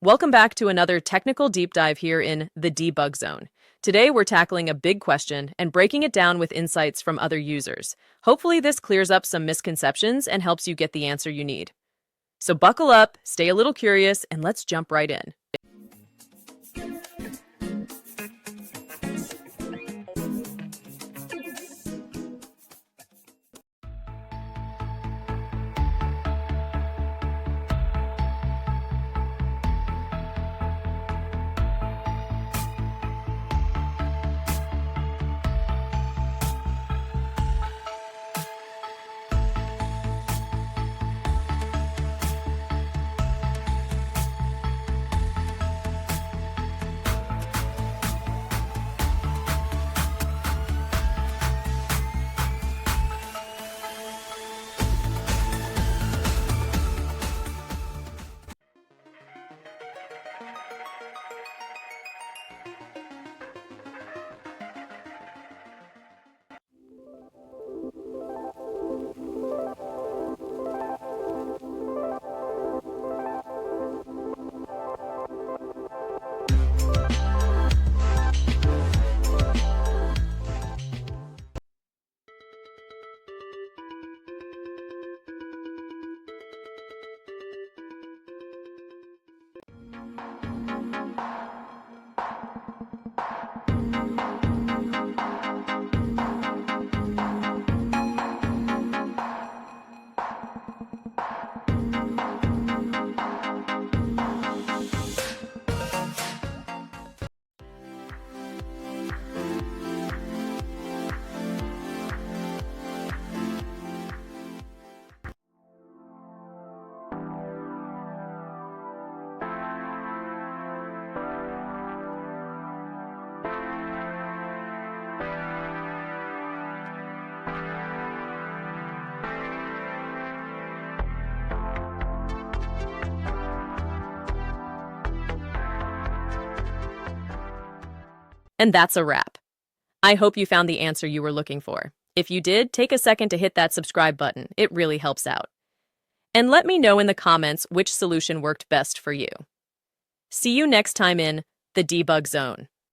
Welcome back to another technical deep dive here in the debug zone. Today, we're tackling a big question and breaking it down with insights from other users. Hopefully, this clears up some misconceptions and helps you get the answer you need. So buckle up, stay a little curious, and let's jump right in. And that's a wrap. I hope you found the answer you were looking for. If you did, take a second to hit that subscribe button. It really helps out. And let me know in the comments which solution worked best for you. See you next time in the debug zone.